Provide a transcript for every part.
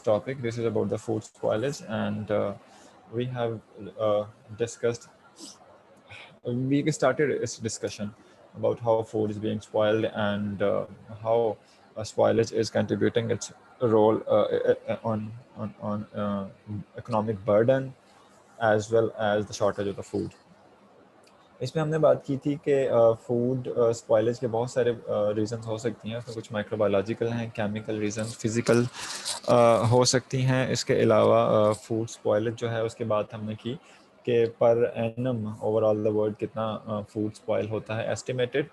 topic. This is about the food spoilage, and we have discussed. We started this discussion about how food is being spoiled and how spoilage is contributing its role on economic burden as well as the shortage of the food. इसमें हमने बात की थी कि food spoilage के बहुत सारे reasons हो सकती हैं। उसमें कुछ माइक्रोबायोलॉजिकल हैं, केमिकल रीजंस, फिज़िकल हो सकती हैं। इसके अलावा फूड स्पॉइलेज जो है उसकी बात हमने की कि per annum overall the world कितना फूड स्पॉइल होता है एस्टिमेटेड,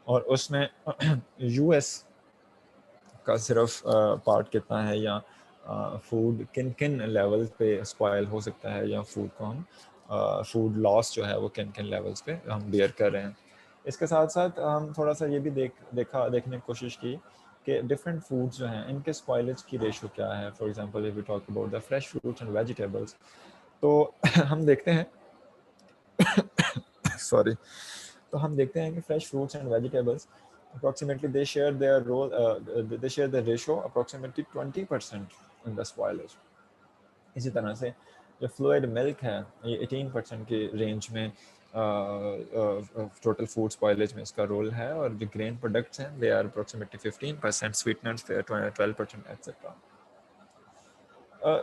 और उसमें यूएस का सिर्फ पार्ट कितना है, या फूड किन किन लेवल्स पे स्पॉइल हो सकता है, या फूड को हम फूड लॉस जो है वो किन किन लेवल्स पे हम बियर कर रहे हैं। इसके साथ साथ हम थोड़ा सा ये भी देखने की कोशिश की कि डिफरेंट फूड्स जो हैं इनके स्पॉइलेज की रेशो क्या है। For example if we talk about the fresh fruits and vegetables, तो हम देखते हैं सॉरी तो हम देखते हैं कि fresh fruits and vegetables approximately they share their role they share the ratio approximately 20% in the spoilage. इसी तरह से जो फ्लूइड मिल्क है ये 18% के रेंज में टोटल फूड स्पॉइलेज में इसका रोल है, और जो ग्रेन प्रोडक्ट्स हैं they are approximately 15%, sweeteners 12% etcetera.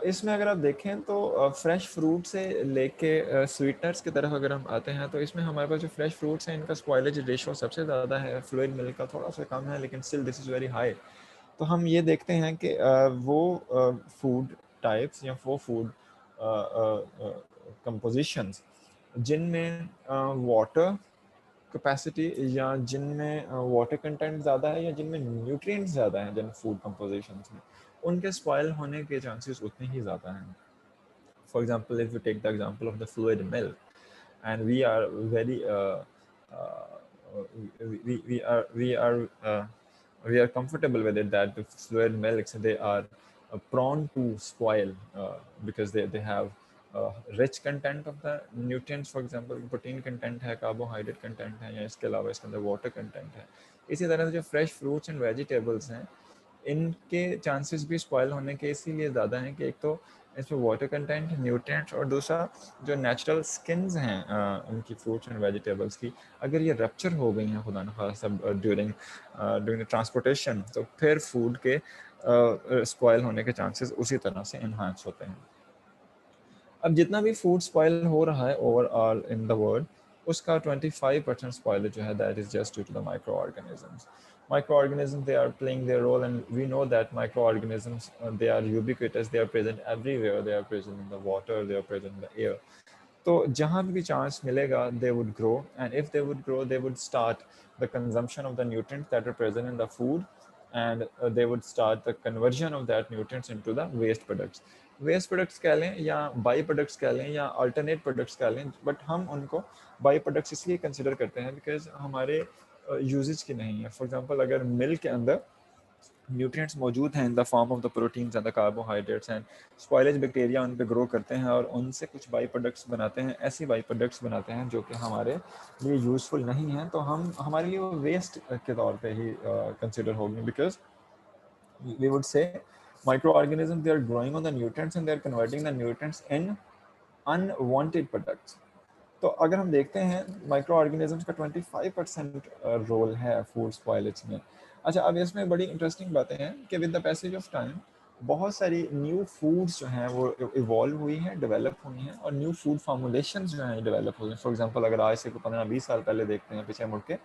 इसमें अगर आप देखें तो फ्रेश फ्रूट से लेके स्वीटनर्स की तरफ अगर हम आते हैं तो इसमें हमारे पास जो फ्रेश फ्रूट्स हैं इनका स्पॉइलेज रेशो सबसे ज़्यादा है। फ्लूइड मिल्क का थोड़ा सा कम है, लेकिन still this is very high. तो हम ये देखते हैं कि वो फूड टाइप्स या वो फूड कंपोजिशंस जिनमें वाटर कैपेसिटी या जिनमें वाटर कंटेंट ज़्यादा है या जिनमें न्यूट्रिएंट्स ज़्यादा हैं जिन फूड कंपोजिशंस में, उनके स्पॉइल होने के चांसेस उतने ही ज़्यादा हैं। For example if you take the example of the fluid milk, and we are we are comfortable with it that the fluid milks they are prone to spoil because they have rich content of the nutrients. For example protein content है, carbohydrate content है, या इसके अलावा इसके अंदर water content है। इसी तरह से जो fresh fruits and vegetables हैं इनके चांसेस भी स्पॉइल होने के इसीलिए ज़्यादा हैं कि एक तो इसमें वाटर कंटेंट, न्यूट्रिएंट्स, और दूसरा जो नेचुरल स्किन्स हैं उनकी फ्रूट्स एंड वेजिटेबल्स की, अगर ये रप्चर हो गई हैं खुदा न खास्ता ड्यूरिंग ड्यूरिंग ट्रांसपोर्टेशन, तो फिर फूड के स्पॉइल होने के चांसेस उसी तरह से इन्हांस होते हैं। अब जितना भी फूड स्पॉइल हो रहा है ओवरऑल इन द वर्ल्ड, उसका 25% स्पॉइल जो है that is just due to the micro organisms. Microorganisms they are playing their role, and we know that microorganisms they are ubiquitous, they are present everywhere, they are present in the water, they are present in the air. तो जहाँ भी chance मिलेगा they would grow, and if they would grow they would start the consumption of the nutrients that are present in the food, and they would start the conversion of that nutrients into the waste products. Waste products कह लें या by products कह लें या alternate products कह लें, but हम उनको बाई प्रोडक्ट्स इसलिए कंसिडर करते हैं बिकॉज हमारे यूजेज की नहीं है। फॉर एग्जांपल अगर मिल्क के अंदर न्यूट्रिएंट्स मौजूद हैं in the form of the proteins and the carbohydrates, and spoilage bacteria उन पे ग्रो करते हैं और उनसे कुछ बाई प्रोडक्ट्स बनाते हैं, ऐसी बाई प्रोडक्ट्स बनाते हैं जो कि हमारे लिए यूज़फुल नहीं हैं, तो हम हमारे लिए वो वेस्ट के तौर पे ही कंसिडर होगी, because we would say microorganisms they are growing on the nutrients and they are converting the nutrients in unwanted products. तो अगर हम देखते हैं माइक्रो ऑर्गेनिजम्स का 25% रोल है फूड स्पॉइलेज में। अच्छा, अब इसमें बड़ी इंटरेस्टिंग बातें हैं कि with the passage of time बहुत सारी न्यू फूड्स जो हैं वो इवॉल्व हुई हैं, डेवलप हुई हैं, और न्यू फूड फार्मूलेशंस जो हैं डेवलप हुई हैं। फॉर एग्जांपल अगर आज से 15-20 साल पहले देखते हैं पीछे मुड़ के,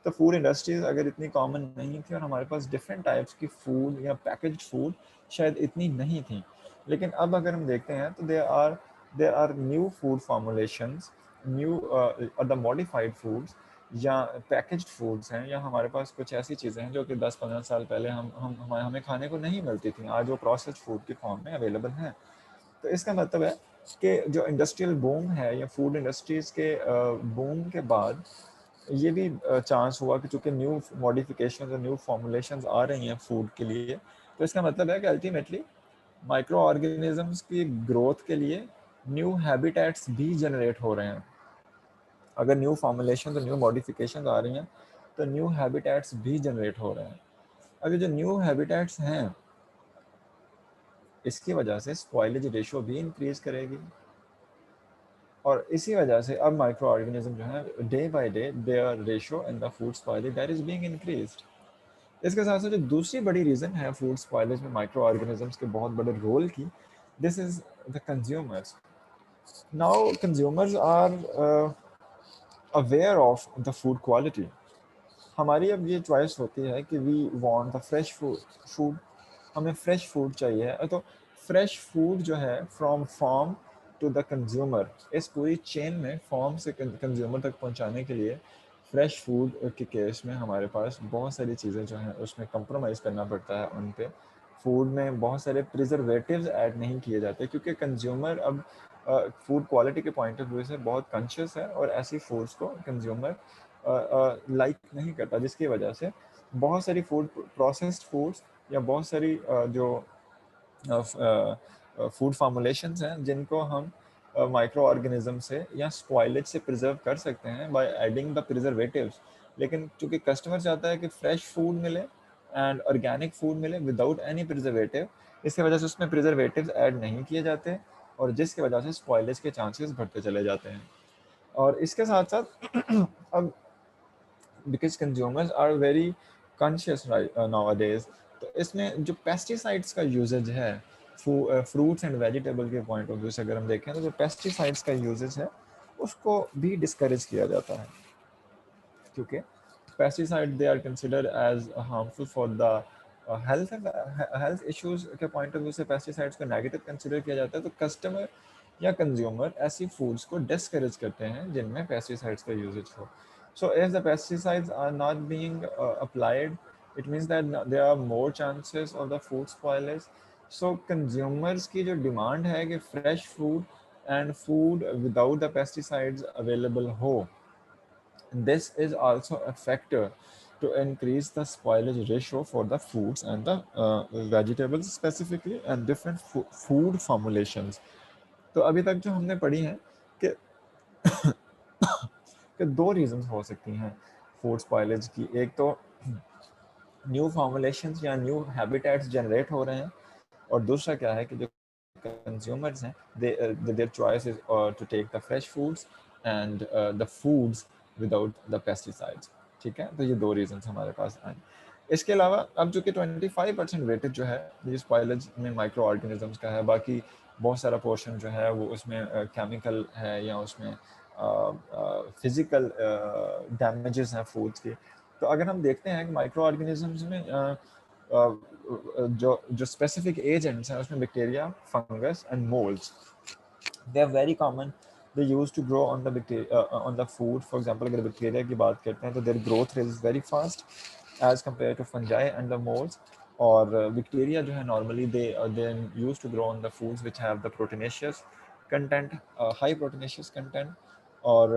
तो फूड इंडस्ट्रीज अगर इतनी कॉमन नहीं थी और हमारे पास डिफरेंट टाइप्स की फूड या पैकेज्ड फूड शायद इतनी नहीं थी, लेकिन अब अगर हम देखते हैं तो there are new food formulations, new the modified foods या पैकेज्ड फूड्स हैं, या हमारे पास कुछ ऐसी चीज़ें हैं जो कि 10-15 साल पहले हमें खाने को नहीं मिलती थी, आज वो प्रोसेस्ड फूड की फॉर्म में अवेलेबल हैं। तो इसका मतलब है कि जो इंडस्ट्रियल बूम है या फूड इंडस्ट्रीज़ के बूम के बाद ये भी चांस हुआ कि चूँकि न्यू मॉडिफिकेशन और न्यू फॉर्मुलेशंस आ रही हैं फूड के लिए, तो इसका मतलब है कि अल्टीमेटली माइक्रो ऑर्गेनिजम्स की ग्रोथ के लिए न्यू हैबिटेट्स भी जनरेट हो रहे हैं। अगर न्यू फॉर्मुलेशन और न्यू मॉडिफिकेशन आ रही हैं तो न्यू हैबिटेट्स भी जनरेट हो रहे हैं। अगर जो न्यू हैबिटेट्स हैं इसकी वजह से स्पॉइलेज रेशो भी इंक्रीज करेगी, और इसी वजह से अब माइक्रो ऑर्गेनिज्म जो है day by day their ratio in the food spoilage that is being increased. इसके साथ साथ जो दूसरी बड़ी रीज़न है फूड स्पॉइलेज में माइक्रो ऑर्गेनिजम्स के बहुत बड़े रोल की, this is the consumers. Now consumers are aware of the food quality. हमारी अब ये चॉइस होती है कि we want the fresh food, हमें फ्रेश फूड चाहिए। तो फ्रेश फूड जो है from farm to the consumer, इस पूरी चेन में फार्म से कंज्यूमर तक पहुंचाने के लिए फ्रेश फूड के केस में हमारे पास बहुत सारी चीज़ें जो हैं उसमें कंप्रोमाइज़ करना पड़ता है। उन पे फूड में बहुत सारे प्रिजर्वेटिव्स ऐड नहीं किए जाते, क्योंकि कंज्यूमर अब फूड क्वालिटी के पॉइंट ऑफ व्यू से बहुत कॉन्शियस है, और ऐसी फूड्स को कंज्यूमर लाइक नहीं करता, जिसकी वजह से बहुत सारी फूड प्रोसेस्ड फूड्स या बहुत सारी जो फूड फार्मूलेशंस हैं जिनको हम माइक्रो ऑर्गेनिज्म से या स्पॉइलेज से प्रिजर्व कर सकते हैं बाय एडिंग द प्रिजर्वेटिव्स। लेकिन चूंकि कस्टमर चाहता है कि फ्रेश फूड मिले एंड ऑर्गेनिक फूड मिले विदाउट एनी प्रिजर्वेटिव, इसकी वजह से उसमें प्रिजर्वेटिव्स ऐड नहीं किए जाते, और जिसकी वजह से स्पॉइलेज के चांसेस बढ़ते चले जाते हैं। और इसके साथ साथ अब because consumers are very conscious nowadays, तो इसमें जो पेस्टिसाइड्स का यूजेज है फ्रूट्स एंड वेजिटेबल के पॉइंट ऑफ व्यू से अगर हम देखें तो जो पेस्टिसाइड्स का यूजेज है उसको भी डिस्करेज किया जाता है, क्योंकि pesticide they are considered as harmful for the health issues के पॉइंट ऑफ व्यू से पेस्टिसाइड्स को नेगेटिव कंसिडर किया जाता है। तो कस्टमर या कंज्यूमर ऐसी फूड्स को डिस्करेज करते हैं जिनमें पेस्टिसाइड्स का यूजेज हो। So if the pesticides are not being applied, it means that there are more chances of the food spoilage. So consumers की जो demand है कि fresh food and food without the pesticides available हो, this is also a factor to increase the spoilage ratio for the foods and the vegetables specifically and different food formulations. तो अभी तक जो हमने पढ़ी है कि दो रीजंस हो सकती हैं फूड स्पॉइलेज की। एक तो न्यू फॉर्मुलेशंस या न्यू हैबिटेट्स जनरेट हो रहे हैं, और दूसरा क्या है कि जो कंज्यूमर्स हैं their choice is to take the fresh foods and the foods without the pesticides. ठीक है, तो ये दो रीजंस हमारे पास आए। इसके अलावा अब जो कि 25% वेटेज जो है ये स्पॉइलेज में माइक्रो ऑर्गेनिजम्स का है, बाकी बहुत सारा पोर्शन जो है वो उसमें केमिकल है या उसमें फिजिकल डैमेजेस हैं फूड्स के। तो अगर हम देखते हैं कि माइक्रो ऑर्गेनिजम्स में जो स्पेसिफिक एजेंट्स हैं उसमें bacteria, fungus and moulds, they are very common, they use to grow on the bacteria on the food. For example अगर बैक्टीरिया की बात करते हैं तो their growth rate is very fast as compare to fungi and the moulds. और bacteria जो है normally they use to grow on the foods which have the proteinaceous content, high proteinaceous content, और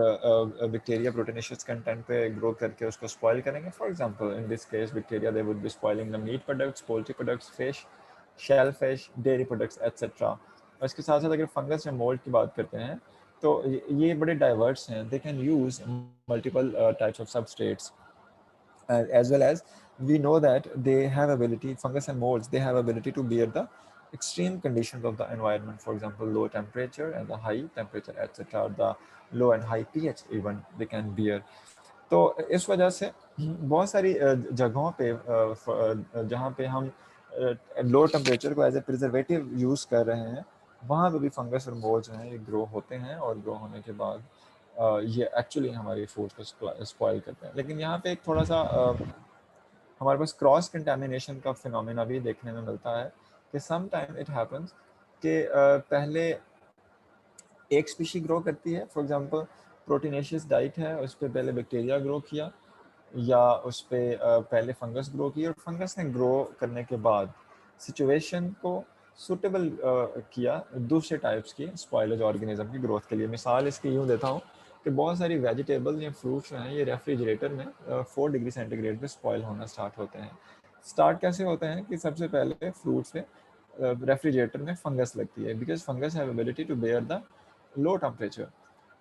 bacteria proteinaceous content पे grow करके उसको spoil करेंगे। For example in this case bacteria they would be spoiling the meat products, poultry products, fish, shell fish, dairy products etcetera. और इसके साथ साथ अगर फंगस या मोल्ड की बात करते हैं तो ये बड़े डाइवर्स हैं, they can use multiple types of substrates as well as we know that they have ability, fungus and molds, they have ability to bear the extreme conditions of the environment, for example low temperature and the high temperature etc, or the low and high pH even they can bear। तो इस वजह से बहुत सारी जगहों पे जहाँ पे हम लो टेम्परेचर को एज ए प्रिजर्वेटिव यूज़ कर रहे हैं, वहाँ पे भी फंगस और मोल्ड जो हैं ये ग्रो होते हैं, और ग्रो होने के बाद ये एक्चुअली हमारी फूड को स्पॉइल करते हैं। लेकिन यहाँ पे एक थोड़ा सा हमारे पास क्रॉस कंटेमिनेशन का फिनोमेना भी देखने में मिलता है कि सम टाइम इट हैपन्स कि पहले एक स्पीशी ग्रो करती है, फॉर एग्जांपल प्रोटीनेशियस डाइट है, उस पर पहले बैक्टीरिया ग्रो किया या उस पर पहले फंगस ग्रो की, और फंगस ने ग्रो करने के बाद सिचुएशन को सूटेबल किया दूसरे टाइप्स की स्पॉइलेज ऑर्गेनिज्म की ग्रोथ के लिए। मिसाल इसकी यूँ देता हूँ कि बहुत सारी वेजिटेबल या फ्रूट्स हैं ये रेफ्रिजरेटर में 4 डिग्री सेंटीग्रेड पे स्पॉइल होना स्टार्ट होते हैं। स्टार्ट कैसे होते हैं कि सबसे पहले फ्रूट्स पे रेफ्रिजरेटर में फंगस लगती है, because fungus have ability to bear the low temperature.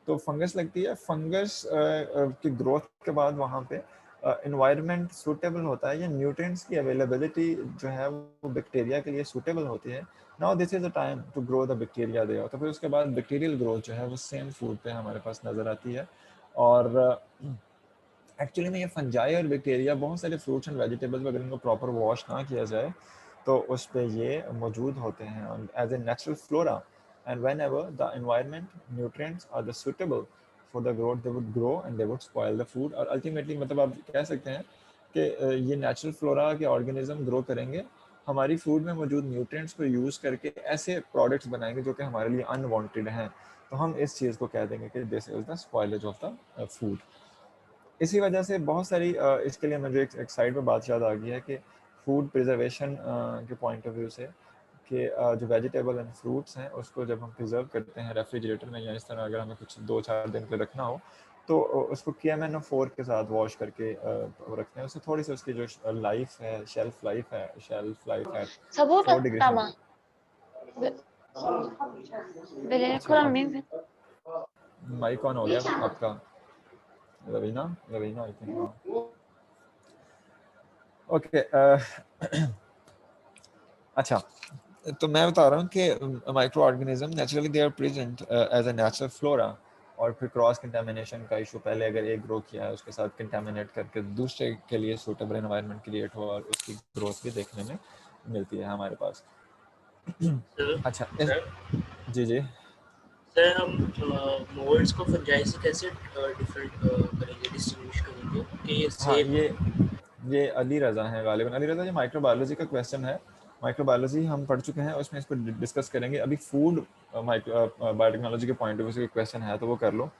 तो फंगस लगती है, फंगस की ग्रोथ के बाद वहाँ पे इन्वायरमेंट सूटेबल होता है या न्यूट्रिएंट्स की अवेलेबिलिटी जो है वो बैक्टीरिया के लिए सूटेबल होती है, now this is the time to grow the bacteria there. तो फिर उसके बाद बैक्टीरियल ग्रोथ जो है वो सेम फूड पे हमारे पास नज़र आती है। और एक्चुअली में ये फंजाई और बैक्टीरिया बहुत सारे फ्रूट्स एंड वेजिटेबल्स अगर इनको प्रॉपर वॉश ना किया जाए तो उस पे ये मौजूद होते हैं as a natural flora. And whenever the environment nutrients are the suitable for the growth they would grow and they would spoil the food. और अल्टीमेटली मतलब आप कह सकते हैं कि ये नेचुरल फ्लोरा के ऑर्गेनिज्म ग्रो करेंगे, हमारी फूड में मौजूद न्यूट्रिएंट्स को यूज़ करके ऐसे प्रोडक्ट्स बनाएंगे जो कि हमारे लिए अनवांटेड हैं। तो हम इस चीज़ को कह देंगे कि this is the spoilage of the food. इसी वजह से बहुत सारी इसके लिए मुझे एक साइड पर बात याद आ गई है कि फूड प्रिजर्वेशन के पॉइंट ऑफ व्यू से कि जो वेजिटेबल एंड फ्रूट्स हैं उसको जब हम प्रिजर्व करते हैं रेफ्रिजरेटर में या इस तरह अगर हमें कुछ 2-4 दिन के लिए रखना हो तो उसको KMNO4 के साथ वॉश करके रखते हैं। उससे थोड़ी सी उसकी जो लाइफ है, शेल्फ लाइफ है Sabuta 4 डिग्री tama. अच्छा, Belirkuram अब mıyım? माइक ऑन हो गया आपका? रवीना रवीना आई थिंक, हाँ ओके। अच्छा, तो मैं बता रहा हूँ कि microorganism naturally they are present as a natural flora. और फिर क्रॉस कंटेमिनेशन का इशू, पहले अगर एक ग्रो किया है उसके साथ कंटेमिनेट करके दूसरे के लिए सूटेबल एनवायरनमेंट क्रिएट हो और उसकी ग्रोथ भी देखने में मिलती है हमारे पास। सर अच्छा सर जी जी सर हम मोल्ड्स को फंजाई से कैसे डिफरेंट करेंगे, डिस्टिंग्विश करेंगे कि ये हाँ, सेम है? ये अली रज़ा हैं गालिबन। अली रज़ा, ये माइक्रोबायोलॉजी का क्वेश्चन है। माइक्रोबायोलॉजी हम पढ़ चुके हैं, उसमें इसको डिस्कस करेंगे। अभी फूड बायोटेक्नोलॉजी के पॉइंट ऑफ व्यू से क्वेश्चन है तो वो कर लो,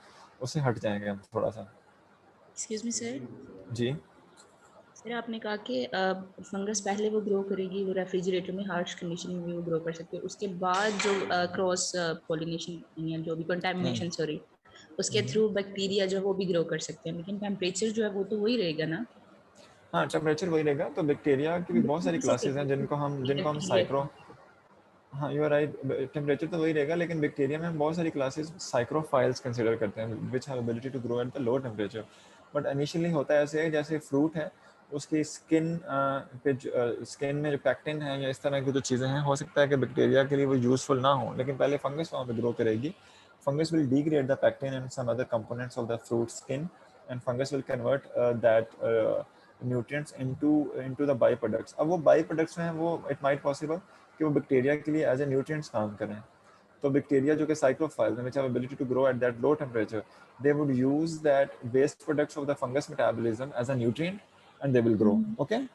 उससे हट जाएंगे हम थोड़ा सा। Excuse me sir. जी सर आपने कहा कि फंगस पहले वो ग्रो करेगी, वो रेफ्रिजरेटर में हार्श कंडीशन में भी वो ग्रो कर सकते हैं, उसके बाद जो क्रॉस पोलिनेशन या जो भी कंटेमिनेशन सॉरी उसके थ्रू बैक्टीरिया जो है वो भी ग्रो कर सकते हैं, लेकिन टेम्परेचर जो है वो तो वही रहेगा ना? हाँ, टेम्परेचर वही रहेगा। तो बैक्टीरिया की भी बहुत सारी किसे क्लासेस हैं कहते जिनको हम बैक्टीरिया साइक्रो, हाँ यू आर राइट, टेम्परेचर तो वही रहेगा, लेकिन बैक्टीरिया में हम बहुत सारी क्लासेस साइक्रोफाइल्स कंसिडर करते हैं which have ability to grow at the low temperature. But initially होता है ऐसे है जैसे फ्रूट है, उसकी स्किन पे स्किन में जो पैक्टिन है या इस तरह की जो चीज़ें हैं, हो सकता है कि बैक्टीरिया के लिए वो यूजफुल ना हो, लेकिन पहले फंगस वहाँ पे ग्रो करेगी। Fungus will degrade the pectin and some other components of the fruit skin, and fungus will convert that nutrients into the by products. अब वो बाई प्रोडक्ट्स हैं वो इट माइट पॉसिबल कि वो बैक्टीरिया के लिए एज ए न्यूट्रिएंट्स काम करें। तो बैक्टीरिया जो कि साइक्लोफाइल्स हैं, which have ability to grow at that low temperature, they would use that waste products of the fungus metabolism as a nutrient and they will grow. Okay?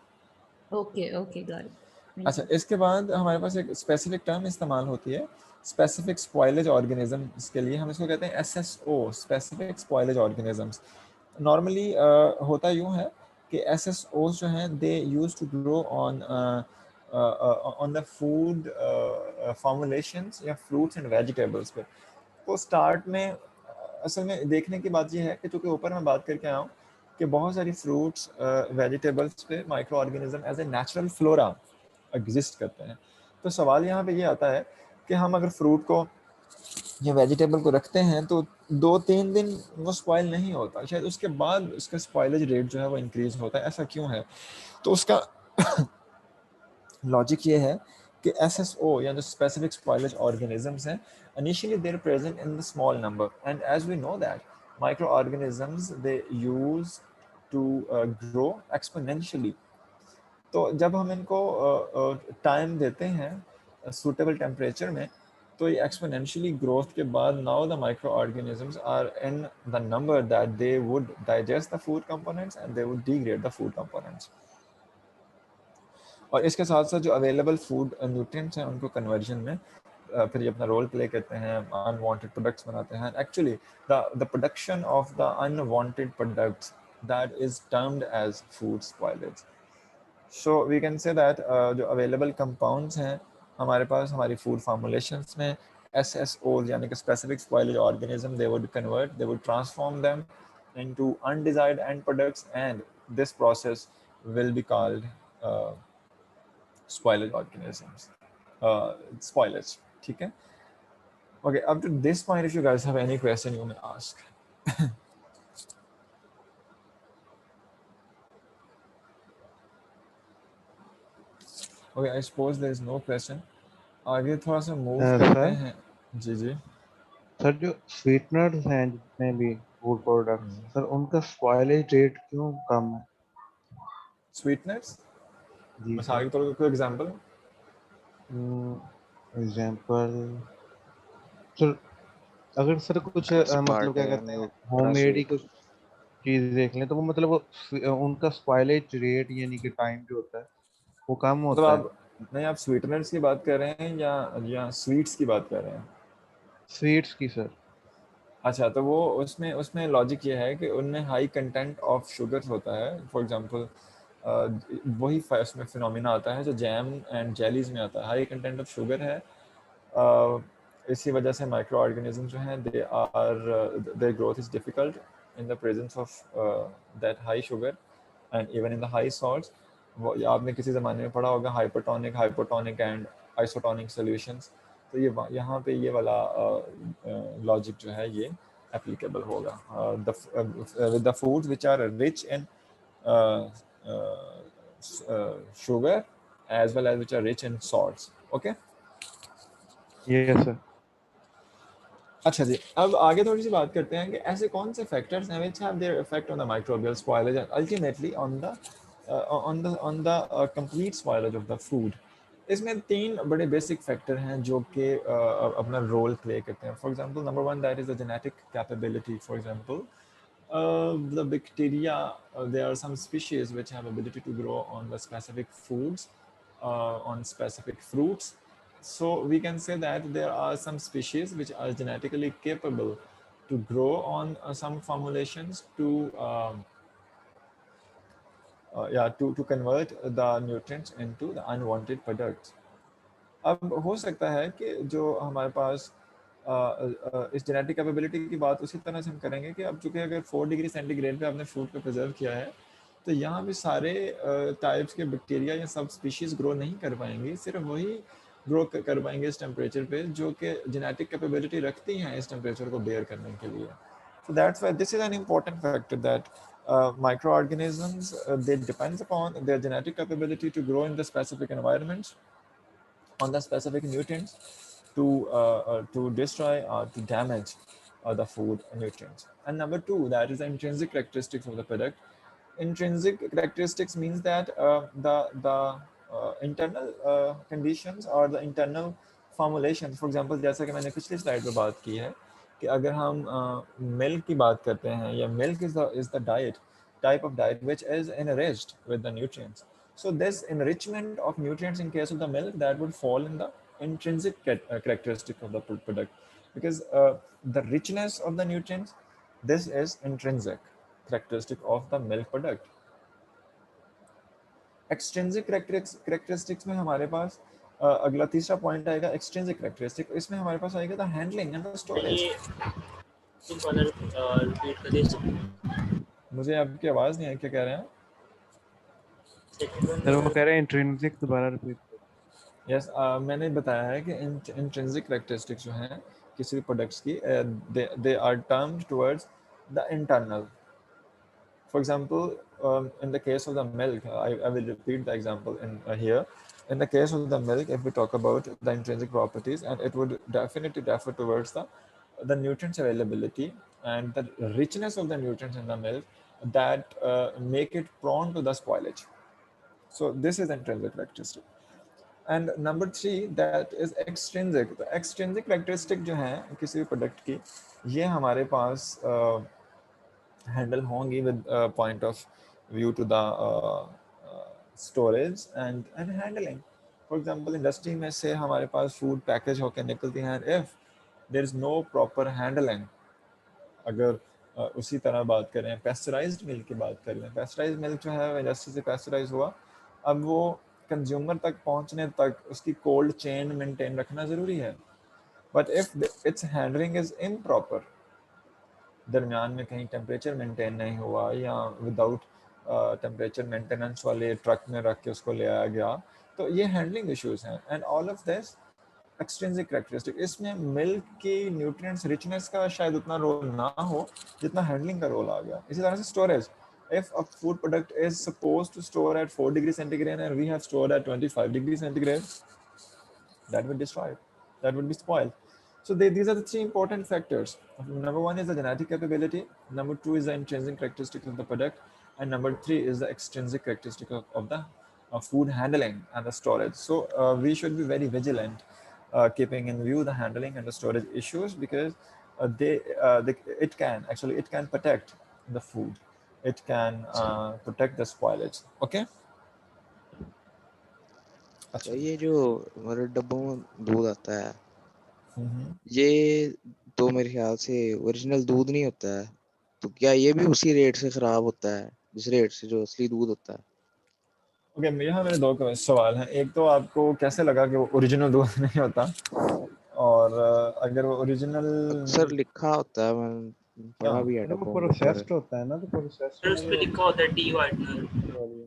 Okay okay got it, thank अच्छा, you. इसके बाद हमारे पास एक specific term इस्तेमाल होती है specific spoilage organism के लिए, हम इसको कहते हैं SSO, specific spoilage organisms. Normally होता यूँ है कि SSOs जो हैं they use to grow on the food formulations या फ्रूट्स एंड वेजिटेबल्स पे। तो स्टार्ट में असल में देखने की बात यह है कि चूँकि ऊपर मैं बात करके आया हूँ कि बहुत सारी फ्रूट्स वेजिटेबल्स पे microorganism as a natural flora exist करते हैं। तो सवाल यहाँ पे ये आता है कि हम अगर फ्रूट को या वेजिटेबल को रखते हैं तो 2-3 दिन वो स्पॉइल नहीं होता, शायद उसके बाद उसका स्पॉइलेज रेट जो है वो इंक्रीज होता है। ऐसा क्यों है? तो उसका लॉजिक ये है कि SSO या जो स्पेसिफिक स्पॉइलेज ऑर्गेनिजम्स हैं, initially they are present in the small number and as we know that microorganisms they use to grow exponentially. तो जब हम इनको टाइम देते हैं सूटेबल टेम्परेचर में, तो ये एक्सपोनेंशियली ग्रोथ के बाद now the micro organisms are in the number that they would digest the food components and they would degrade the food components. और इसके साथ साथ जो अवेलेबल फूड न्यूट्रिएंट्स हैं उनको कन्वर्जन में फिर ये अपना रोल प्ले करते हैं, अनवांटेड प्रोडक्ट्स बनाते हैं। Actually the production of the unwanted products that is termed as food spoilage. So we can say that जो अवेलेबल कंपाउंड्स हैं हमारे पास हमारी फूड फार्मुलेशंस में, SSOs यानी कि specific spoilage organism, they would convert, they would transform them into undesired end products and this process will be called spoilage organisms, spoilage. ठीक है? Okay, up to this point, if you guys have any question you may ask. Okay, I suppose there is no question. आगे थोड़ा सा move करते sir हैं। जी जी। Sir जो sweeteners हैं जितने भी फूड प्रोडक्ट्स सर उनका स्पॉइलेज रेट क्यों कम है? स्वीटनेस, जी बस सर। आगे थोड़ा कोई एग्जांपल। एग्जाम्पल सर, अगर सर कुछ मतलब क्या कहते एस्पार्टेम हैं थोड़ा होममेड ही स्वीट। कुछ चीज देख लें तो वो मतलब वो उनका स्पॉइलेज रेट यानी कि टाइम जो होता है वो कम मतलब होता है। आप, नहीं आप स्वीटनर्स की बात कर रहे हैं या स्वीट्स की बात कर रहे हैं? स्वीट्स की सर। अच्छा, तो वो उसमें उसमें लॉजिक ये है कि उनमें हाई कंटेंट ऑफ शुगर होता है। फॉर एग्जांपल वही उसमें फिनोमिना आता है जो जैम एंड जेलीज में आता है, हाई कंटेंट ऑफ शुगर है। इसी वजह से माइक्रो ऑर्गेनिज्म जो हैं they are their growth is difficult in the presence of that high sugar and even in the high salts. वो आपने किसी ज़माने में पढ़ा होगा hypotonic hypotonic and isotonic solutions. तो ये यहाँ पे ये वाला लॉजिक जो है ये एप्लीकेबल होगा with the foods which are rich in sugar as well as which are rich in salts. Okay. Yes sir. अच्छा जी, अब आगे थोड़ी सी बात करते हैं कि ऐसे कौन से फैक्टर्स हैं which have their effect on the microbial spoilage and ultimately on the complete spoilage of the food. इसमें तीन बड़े बेसिक फैक्टर हैं जो कि अपना रोल प्ले करते हैं। For example number one that is the genetic capability. For example the bacteria, there are some species which have ability to grow on the specific foods, on specific fruits. So we can say that there are some species which are genetically capable to grow on some formulations to convert the nutrients into the unwanted products. अब हो सकता है कि जो हमारे पास इस genetic capability की बात उसी तरह से हम करेंगे कि अब चूंकि अगर 4 डिग्री सेंटीग्रेड पे आपने फूड को प्रिजर्व किया है तो यहाँ पे सारे टाइप्स के बैक्टीरिया या सब स्पीशीज ग्रो नहीं कर पाएंगी, सिर्फ वही ग्रो कर पाएंगे इस टेम्परेचर पे जो कि जेनेटिक कैपेबिलिटी रखती हैं इस टेम्परेचर को बेयर करने के लिए। So that's why this is an important factor that microorganisms they depends upon their genetic capability to grow in the specific environments on the specific nutrients to destroy or to damage the food nutrients. And number two, that is the intrinsic characteristics of the product. Intrinsic characteristics means that the internal conditions or the internal formulations. For example, जैसा कि मैंने पिछली slide में बात की है कि अगर हम मिल्क की बात करते हैं या milk is the diet type of diet which is enriched with the nutrients. So this enrichment of nutrients in case of the milk that would fall in the intrinsic characteristic of the product, because the richness of the nutrients, this is intrinsic characteristic of the milk product. Extrinsic characteristics में हमारे पास अगला तीसरा point आएगा extrinsic characteristic. इसमें हमारे पास आएगा the handling and the storage. ये एक बार रिपीट कर दीजिए। मुझे आपकी आवाज़ नहीं आई, क्या कह रहे हैं? सेकंड सर वो वन कह रहे हैं इंट्रिंसिक, दोबारा रिपीट। यस, मैंने बताया है कि इंट्रिंसिक कैरेक्टरिस्टिक्स जो हैं किसी भी प्रोडक्ट्स की they are termed towards the internal. For example, in the case of the milk, I will repeat the example in here. In the case of the milk, if we talk about the intrinsic properties, and it would definitely differ towards the nutrients availability and the richness of the nutrients in the milk that make it prone to the spoilage. So this is intrinsic characteristic. And number three, that is extrinsic. तो extrinsic characteristic जो है किसी भी product की, ये हमारे पास handle होंगी with point of view to the storage and handling. For example industry में से हमारे पास फूड पैकेज होकर निकलती हैं, if there is no proper handling. अगर उसी तरह बात करें पेस्चराइज्ड मिल्क की बात कर लें, पेस्चराइज्ड मिल्क जो है इंडस्ट्री से पेस्चराइज हुआ, अब वो कंज्यूमर तक पहुंचने तक उसकी कोल्ड चेन मेंटेन रखना ज़रूरी है। But if it's handling is improper, दरमियान में कहीं टेम्परेचर मेंटेन नहीं हुआ या विदाउट टेम्परेचर मेंटेनेंस वाले ट्रक में रख के उसको ले आया गया, तो ये हैंडलिंग इश्यूज हैं। And all of this extrinsic characteristic. इसमें मिल्क की न्यूट्रिएंट्स रिचनेस का शायद उतना रोल ना हो जितना हैंडलिंग का रोल आ गया। इसी तरह से storage, If a food product is supposed to store at 4 degrees centigrade and we have stored at 25 degrees centigrade, that would destroy it. That would be spoiled. So these are the three important factors. Number one is the genetic capability. Number two is the intrinsic characteristic of the product. And number three is the extrinsic characteristic of the food handling and the storage. So we should be very vigilant, keeping in view the handling and the storage issues, because it can protect the food. It can protect the spoilage. Okay. अच्छा, अच्छा. ये जो हमारे डब्बों में दूध आता है, हम्म. ये तो मेरे ख्याल से ओरिजिनल दूध नहीं होता है, तो क्या ये भी उसी रेट से खराब होता है जिस रेट से जो असली दूध होता है? ओके, यहाँ मेरे दो सवाल हैं. एक तो आपको कैसे लगा कि वो ओरिजिनल दूध नहीं होता, और अगर वो ओरिजिनल अक्सर लिखा होता है, मैंने पढ़ा भी है अरे वो डब्बों के ऊपर. प्रोसेस्ड होता है ना, तो प्रोसेस्ड सर में उस जो पे लिखा होता है टी वाइटनर।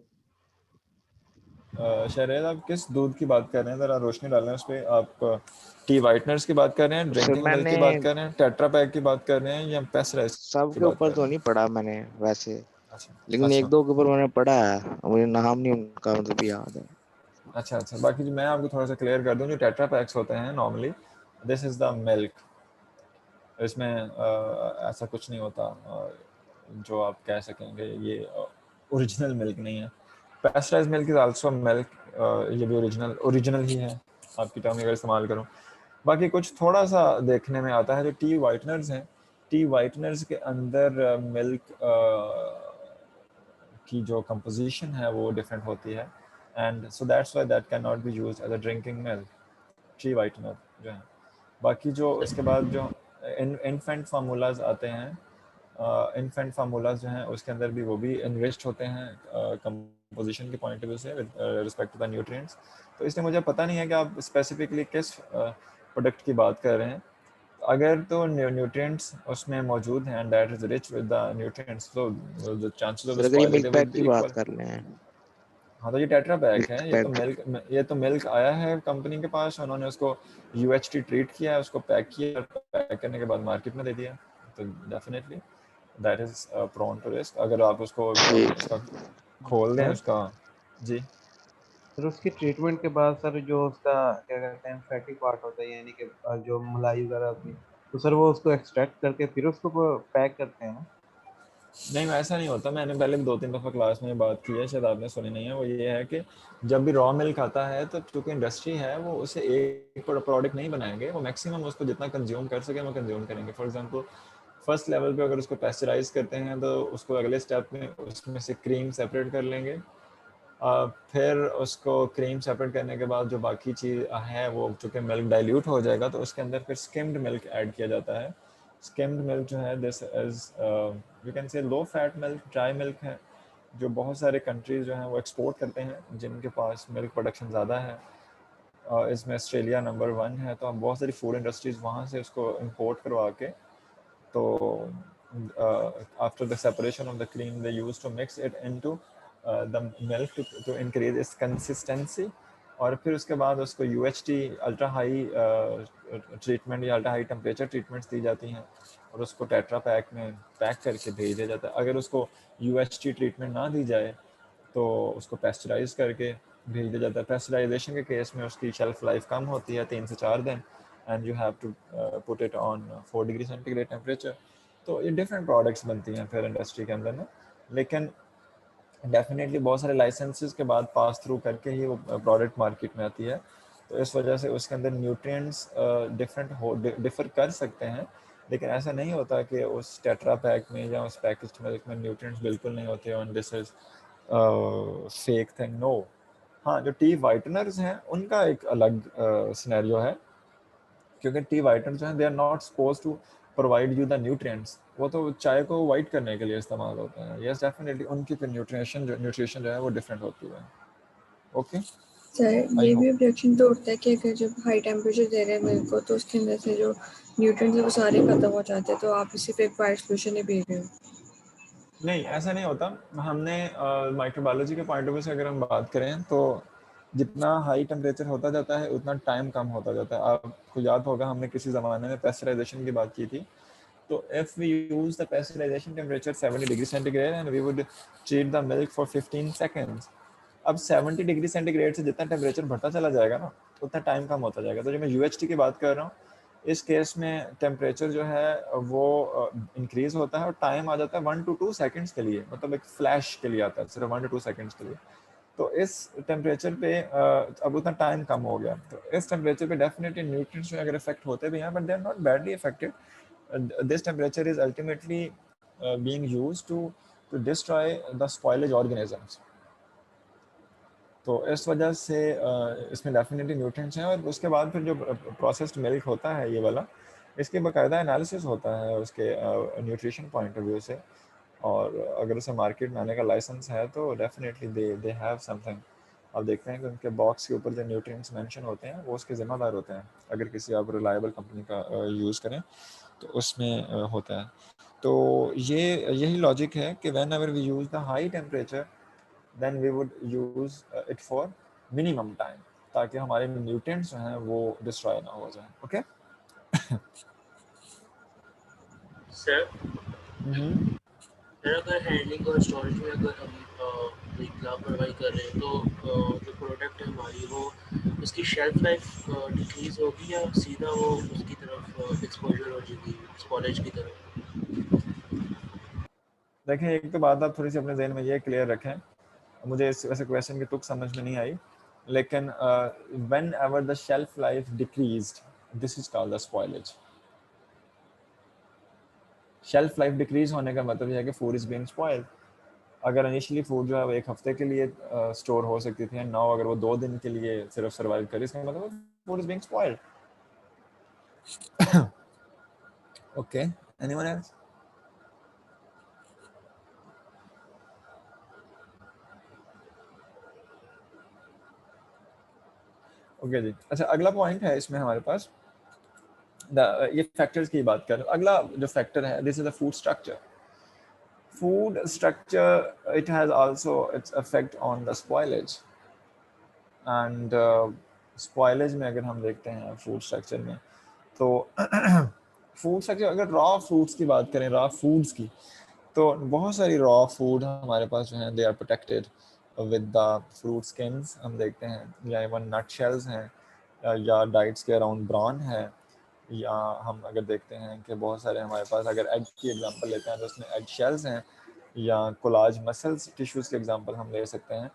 शायद आप किस दूध की बात कर रहे हैं, ज़रा रोशनी डालें उस पर. आप टी वाइटनर्स की बात कर रहे हैं, सर ड्रिंकिंग मिल्क की मैंने बात कर रहे हैं, टेट्रा पैक की बात कर रहे हैं, या पेस्चराइज सब की के बात ऊपर कर तो रहे हैं? नहीं पढ़ा मैंने वैसे, अच्छा लेकिन एक अच्छा दो के ऊपर मैंने पढ़ा है, मुझे नाम नहीं उनका मतलब याद है. अच्छा अच्छा. बाकी जो मैं आपको थोड़ा सा क्लियर कर दूं, जो टेट्रा पैक्स होते हैं normally, this is the milk. इसमें ऐसा कुछ नहीं होता जो आप कह सकेंगे ये ओरिजिनल मिल्क नहीं है. Pasteurise milk is also milk, ये भी ओरिजिनल ही है, आपकी टर्म अगर इस्तेमाल करूँ. बाकी कुछ थोड़ा सा देखने में आता है, जो टी वाइटनर्स हैं, टी वाइटनर्स के अंदर मिल्क की जो कंपोजिशन है वो डिफरेंट होती है, and so that's why that cannot be used as a drinking milk, tea whitener जो है. बाकी जो इसके बाद जो इन्फेंट फार्मूलाज आते हैं, इन्फेंट फार्मूलाज जो हैं उसके अंदर भी वो भी इन्वेस्ट होते हैं कंपोजिशन के पॉइंट ऑफ व्यू से with respect to the nutrients. तो इसलिए मुझे पता नहीं है कि आप स्पेसिफिकली किस प्रोडक्ट की बात कर रहे हैं. अगर तो न्यूट्रिएंट्स उसमें मौजूद हैं and that is rich with the nutrients, तो द चांसेस ऑफ सर अगर ये मिल्क स्पॉइलिटी पैक वुड की बी बात इक्वल. कर रहे हैं, हाँ, तो ये टेट्रा पैक है, मिल्क पैक, ये तो मिल्क आया है कंपनी के पास, उन्होंने उसको यूएचटी ट्रीट किया है, उसको पैक किया, पैक करने के बाद मार्केट में दे दिया. तो definitely that is prone to risk. अगर आप उसको ठीक. उसका खोल दें सर उसका. जी. सर उसकी ट्रीटमेंट के बाद सर जो उसका क्या कहते हैं फैटी पार्ट होता है, यानी कि जो मलाई वगैरह होती है, तो सर वो उसको एक्सट्रैक्ट करके फिर उसको पैक करते हैं ना? नहीं, वैसा नहीं होता. मैंने पहले भी 2-3 दफ़ा क्लास में बात की है, शायद आपने सुनी नहीं है. वो ये है कि जब भी रॉ मिल्क आता है, तो चूँकि इंडस्ट्री है, वो उसे एक प्रोडक्ट नहीं बनाएंगे, वो मैक्सिमम उसको जितना कंज्यूम कर सके वो कंज्यूम करेंगे. फॉर एग्जांपल फर्स्ट लेवल पे अगर उसको पेस्चराइज करते हैं, तो उसको अगले स्टेप में उसमें से क्रीम सेपरेट कर लेंगे. फिर उसको क्रीम सेपरेट करने के बाद जो बाकी चीज़ है, वो चूँकि मिल्क डाइल्यूट हो जाएगा, तो उसके अंदर फिर स्किम्ड मिल्क ऐड किया जाता है. स्किम्ड मिल्क जो है, this is you can say low fat milk, dry milk है, जो बहुत सारे कंट्रीज़ जो हैं वो एक्सपोर्ट करते हैं, जिनके पास मिल्क प्रोडक्शन ज़्यादा है. इसमें ऑस्ट्रेलिया नंबर 1 है, तो हम बहुत सारी फूड इंडस्ट्रीज़ वहाँ से उसको इम्पोर्ट करवा के, तो after the separation of the cream, they used to mix it into the milk to increase its consistency. और फिर उसके बाद उसको UHT अल्ट्रा हाई ट्रीटमेंट या अल्ट्रा हाई टेम्परेचर ट्रीटमेंट्स दी जाती हैं, और उसको टेट्रा पैक में पैक करके भेज दिया जाता है. अगर उसको UHT ट्रीटमेंट ना दी जाए, तो उसको पेस्चराइज करके भेज दिया जाता है. पेस्चराइजेशन के केस में उसकी शेल्फ लाइफ कम होती है, 3 से 4 दिन, and you have to put it on 4 degree centigrade temperature. तो ये डिफरेंट प्रोडक्ट्स बनती हैं फिर इंडस्ट्री के अंदर ना. लेकिन डेफिनेटली बहुत सारे लाइसेंसेस के बाद पास थ्रू करके ही वो प्रोडक्ट मार्केट में आती है. तो इस वजह से उसके अंदर न्यूट्रिएंट्स डिफर कर सकते हैं, लेकिन ऐसा नहीं होता कि उस टेट्रा पैक में या उस पैकेज्ड मिल्क में न्यूट्रिएंट्स बिल्कुल नहीं होते और this is fake thing. No. हाँ, जो टी वाइटनर्स हैं उनका एक अलग सिनेरियो है, क्योंकि टी वाइटनर जो है, they are not suppose to provide you the nutrients. वो तो चाय को वाइट करने के लिए इस्तेमाल होते हैं. यस, डेफिनेटली उनकी फिर न्यूट्रिशन जो है वो डिफरेंट होती है. ओके. सर ये भी ऑब्जेक्शन तो उठता है कि अगर जब हाई टेम्परेचर दे रहे हैं मिल्क को, तो उसके अंदर से जो न्यूट्रिएंट्स है वो सारे खत्म हो जाते हैं, तो आप इसी पे एक वाइट सोल्यूशन ही भेज रहे हो. नहीं, ऐसा नहीं होता. हमने माइक्रोबायोलॉजी के पॉइंट ऑफ व्यू से अगर हम बात करें, तो जितना हाई टेम्परेचर होता जाता है उतना टाइम कम होता जाता है. आपको याद होगा हमने किसी ज़माने में पेस्चराइजेशन की बात की थी, तो if we use the pasteurization temperature 70 degree centigrade and we would treat the milk for 15 seconds, अब 70 डिग्री सेंटीग्रेड से जितना टेम्परेचर बढ़ता चला जाएगा ना उतना टाइम कम होता जाएगा। तो जो मैं UHT की बात कर रहा हूँ, इस केस में टेम्परेचर जो है वो इंक्रीज होता है और टाइम आ जाता है 1 to 2 सेकंड्स के लिए, मतलब एक फ्लैश के लिए आता है, सिर्फ 1 to 2 सेकंड्स के लिए। तो इस टेम्परेचर पे अब उतना टाइम कम हो गया, तो इस टेम्परेचर पे डेफिनेटली न्यूट्रिएंट्स अगर इफेक्ट होते भी हैं, but they are not badly affected. This temperature is ultimately being used to destroy the spoilage organisms. तो इस वजह से इसमें डेफिनेटली न्यूट्रिएंट्स हैं। और उसके बाद फिर जो प्रोसेस्ड मिल्क होता है ये वाला, इसके बाकायदा एनालिसिस होता है उसके न्यूट्रिशन पॉइंट ऑफ व्यू से, और अगर उसे मार्केट में आने का लाइसेंस है तो डेफिनेटली दे हैव समथिंग। आप देखते हैं कि उनके बॉक्स के ऊपर जो न्यूट्रिएंट्स मेंशन होते हैं वो उसके ज़िम्मेदार होते हैं, अगर किसी आप रिलायबल कंपनी का यूज़ करें तो उसमें होता है। तो यही लॉजिक है कि whenever we use the high temperature then we would use it for minimum time, ताकि हमारे न्यूट्रिएंट्स जो हैं वो डिस्ट्रॉय ना हो जाए। ओके सर अगर हैंडलिंग और स्टोरेज में अगर हम लापरवाही कर रहे हैं तो जो प्रोडक्ट है हमारी वो उसकी शेल्फ लाइफ डिक्रीज होगी या सीधा वो उसकी तरफ एक्सपोजर हो जाएगी स्पॉलेज की तरफ? देखिए, एक तो बात आप थोड़ी सी अपने जहन में ये क्लियर रखें, मुझे इस वैसे क्वेश्चन की तुक समझ में नहीं आई, लेकिन when ever the shelf life decreased, this is called the spoilage. Shelf life decrease होने का मतलब यह है कि फूड इज बीइंग स्पॉइल्ड। अगर इनिशियली फूड जो है वो 1 हफ्ते के लिए स्टोर हो सकती थी, एंड नाउ अगर वो 2 दिन के लिए सिर्फ सर्वाइव करे, इसका मतलब food is being spoiled. Okay, anyone else? Okay जी, अच्छा अगला पॉइंट है इसमें हमारे पास, ये फैक्टर्स की बात कर, अगला जो फैक्टर है, this is the food structure. Food structure, it has also its effect on the spoilage, and spoilage में अगर हम देखते हैं फूड स्ट्रक्चर में, तो फूड स्ट्रक्चर अगर रॉ फ्रूट्स की बात करें, रॉ फूड्स की, तो बहुत सारी रॉ फूड हमारे पास जो हैं they are protected with the fruit skins. हम देखते हैं, या इवन नट शेल्स हैं, या डाइट्स के अराउंड ब्राउन है, या हम अगर देखते हैं कि बहुत सारे हमारे पास, अगर एग की एग्जांपल लेते हैं तो उसमें एग शेल्स हैं, या कोलाज मसल्स टिश्यूज़ के एग्जांपल हम ले सकते हैं।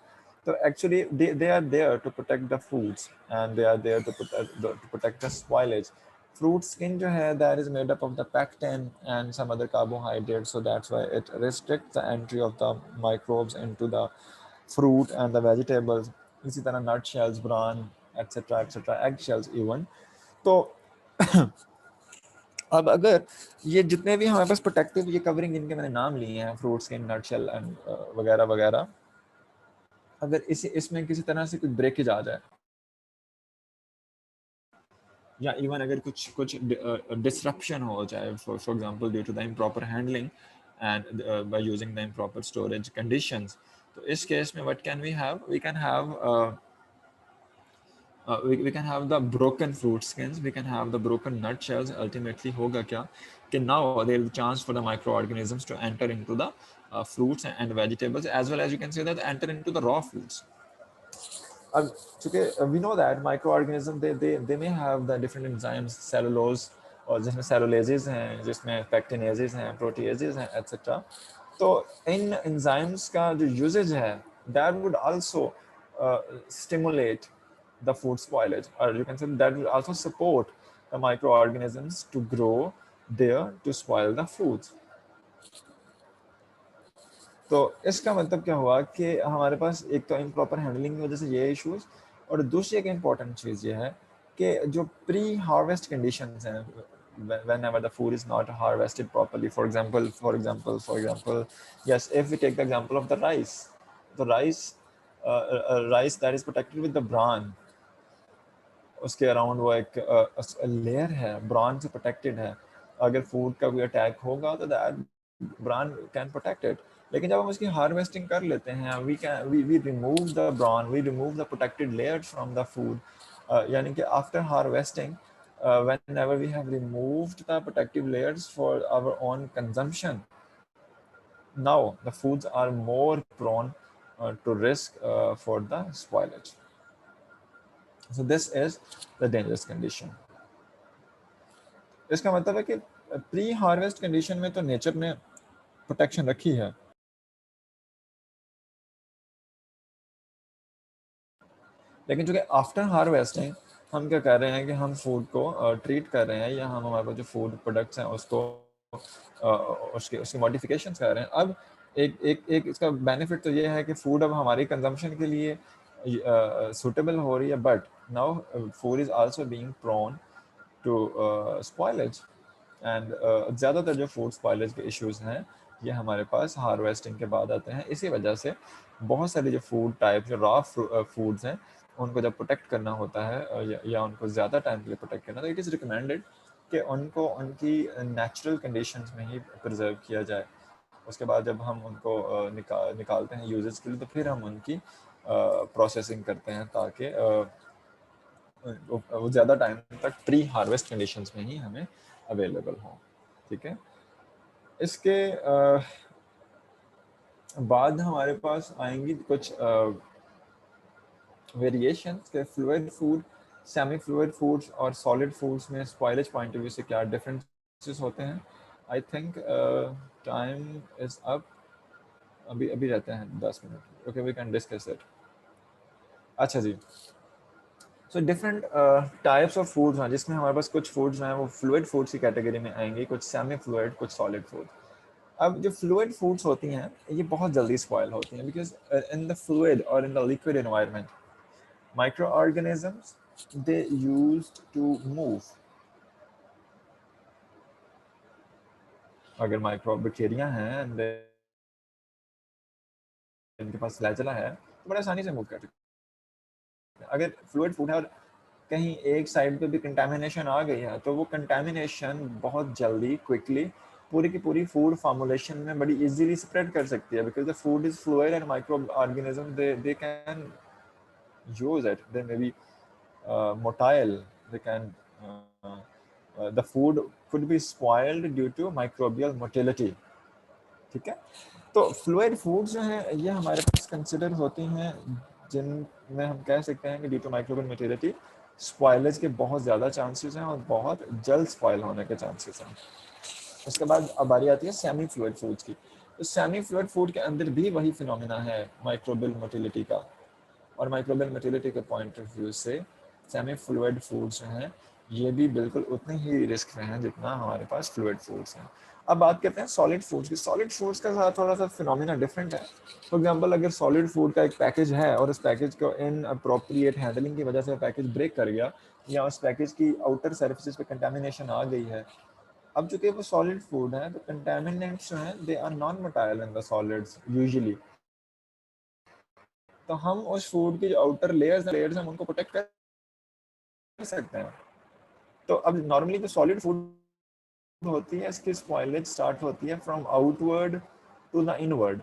तो actually they are there to protect the foods, and they are there to protect the spoilage. Fruit skin जो है that is made up of the pectin and some other carbohydrates, so that's why it restrict the entry of the microbes into the fruit and the vegetables. इसी तरह nut shells, bran etcetera, egg shells even. तो अब अगर ये जितने भी हमारे पास protective ये कवरिंग जिनके मैंने नाम लिए हैं, fruit skin, nut shell and वगैरह वगैरह, अगर इसमें किसी तरह से कुछ ब्रेकेज आ जाए, या इवन अगर कुछ डिसरप्शन हो जाए, for example due to the improper handling and by using the improper storage conditions, तो इस केस में what can we have, we can have we can have the broken fruit skins, we can have the broken nut shells. Ultimately होगा क्या कि now there is a chance for the microorganisms to enter into the fruits and vegetables, as well as you can say that enter into the raw foods. अब चूंकि we know that microorganisms they may have the different enzymes, cellulose, और जिसमें cellulases हैं, जिसमें pectinases हैं, proteases हैं, etc. तो इन enzymes का जो usage है that would also stimulate the food spoilage, or you can say that will also support the microorganisms to grow there to spoil the foods. तो इसका मतलब क्या हुआ कि हमारे पास एक तो इम्प्रॉपर हैंडलिंग की वजह से ये इश्यूज, और दूसरी एक इम्पॉर्टेंट चीज़ ये है कि जो प्री हार्वेस्ट कंडीशंस हैं, whenever the food is not harvested properly, for example, yes, if we take the example of the rice, the rice that is protected with the bran, उसके around वो एक layer है, bran से protected है, अगर food का कोई attack होगा तो that bran can protect it. लेकिन जब हम उसकी हार्वेस्टिंग कर लेते हैं, we remove the bran, we remove the protected layers from the food, यानी कि after harvesting whenever we have removed the protective layers for our own consumption, now the foods are more prone to risk for the spoilage. So this is the dangerous condition. इसका मतलब है कि pre harvest condition में तो nature ने protection रखी है, लेकिन चूंकि आफ्टर हार्वेस्टिंग हम क्या कर रहे हैं कि हम फूड को ट्रीट कर रहे हैं, या हम हमारे पास जो फूड प्रोडक्ट्स हैं उसको उसकी मॉडिफिकेशंस कर रहे हैं। अब एक इसका बेनिफिट तो ये है कि फूड अब हमारी कंजम्पशन के लिए सूटेबल हो रही है, but now food is also being prone to spoilage. And ज़्यादातर जो फूड स्पॉइलेज के इश्यूज हैं ये हमारे पास हार्वेस्टिंग के बाद आते हैं। इसी वजह से बहुत सारे जो फूड टाइप, जो रॉ फूड्स हैं, उनको जब प्रोटेक्ट करना होता है या उनको ज़्यादा टाइम के लिए प्रोटेक्ट करना, तो इट इज़ रिकमेंडेड कि उनको उनकी नेचुरल कंडीशंस में ही प्रिजर्व किया जाए। उसके बाद जब हम उनको निकालते हैं यूजेस के लिए, तो फिर हम उनकी प्रोसेसिंग करते हैं ताकि वो ज़्यादा टाइम तक प्री हार्वेस्ट कंडीशंस में ही हमें अवेलेबल हो। ठीक है, इसके बाद हमारे पास आएंगी कुछ वेरिएशंस के fluid food, semi fluid foods और सॉलिड फूड्स में स्पॉइलेज पॉइंट ऑफ व्यू से क्या डिफरेंसेस होते हैं। I think time is up, अभी रहते हैं 10 minute. Okay, we can discuss it. अच्छा जी, so different types of foods हैं, जिसमें हमारे पास कुछ फूड्स हैं वो फ्लूइड फूड्स की कैटेगरी में आएंगे, कुछ सेमी फ्लूइड, कुछ सॉलिड फूड। अब जो फ्लूइड फूड्स होती हैं ये बहुत जल्दी स्पॉइल होती हैं, बिकॉज इन द फ्लूइड और in the liquid environment microorganisms they used to move. अगर माइक्रोबैक्टीरिया हैं and इनके पास फ्लैजेला है तो बड़े आसानी से मूव कर सकते हैं। अगर फ्लूइड फूड है और कहीं एक साइड पे भी कंटामिनेशन आ गई है तो वो कंटामिनेशन बहुत जल्दी क्विकली पूरी की पूरी फूड फॉर्मुलेशन में बड़ी इजीली स्प्रेड कर सकती है, because the food is fluid and microorganism they can use it. They may be motile, they can the food could be spoiled due to microbial motility. ठीक है, तो फ्लूइड फूड जो है ये हमारे पास कंसिडर होती हैं जिनमें हम कह सकते हैं कि due to microbial motility spoilage के बहुत ज़्यादा चांसेस हैं और बहुत जल्द स्पॉइल होने के चांसेस हैं। उसके बाद अब बारी आती है सेमी फ्लूइड फूड्स की। तो सेमी फ्लूइड फूड के अंदर भी वही फिनोमिना है माइक्रोबियल मोटिलिटी का, और माइक्रोबियल मोटिलिटी के पॉइंट ऑफ व्यू से सेमी फ्लूइड फूड्स जो हैं ये भी बिल्कुल उतने ही रिस्क में हैं जितना हमारे पास फ्लूइड फूड्स हैं। अब बात करते हैं सॉलिड फूड्स की। सॉलिड फूड्स का साथ थोड़ा सा फिनोमिना डिफरेंट है। फॉर एग्जांपल, अगर सॉलिड फूड का एक पैकेज है और उस पैकेज को इन अप्रोप्रिएट हैंडलिंग की वजह से पैकेज ब्रेक कर गया या उस पैकेज की आउटर सर्फेसिस पे कंटामिनेशन आ गई है, अब चूंकि वो सॉलिड फूड है तो कंटामिनेंट्स जो हैं they are non motile in the solids usually, तो हम उस फूड की जो आउटर लेयर्स हम उनको प्रोटेक्ट कर सकते हैं। तो अब नॉर्मली जो सॉलिड फूड होती है इसकी स्पॉइलेज स्टार्ट होती है from outward to the inward,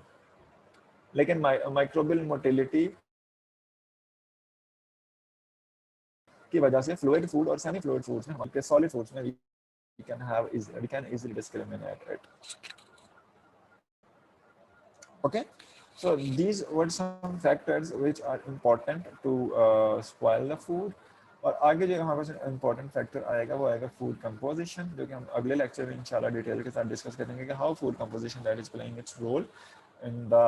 लेकिन माइक्रोबियल मोटिलिटी की वजह से फ्लूइड फूड और सेमी फ्लूइड फूड्स में, हमारे सॉलिड फूड्स में we can easily discriminate it. Okay, so these were some factors which are important to spoil the food. और आगे जो हमारे पास इम्पोर्टेंट फैक्टर आएगा वो आएगा फूड कंपोजिशन, जो कि हम अगले लेक्चर में इंशाल्लाह डिटेल के साथ डिस्कस करेंगे कि how food composition that is playing its role in the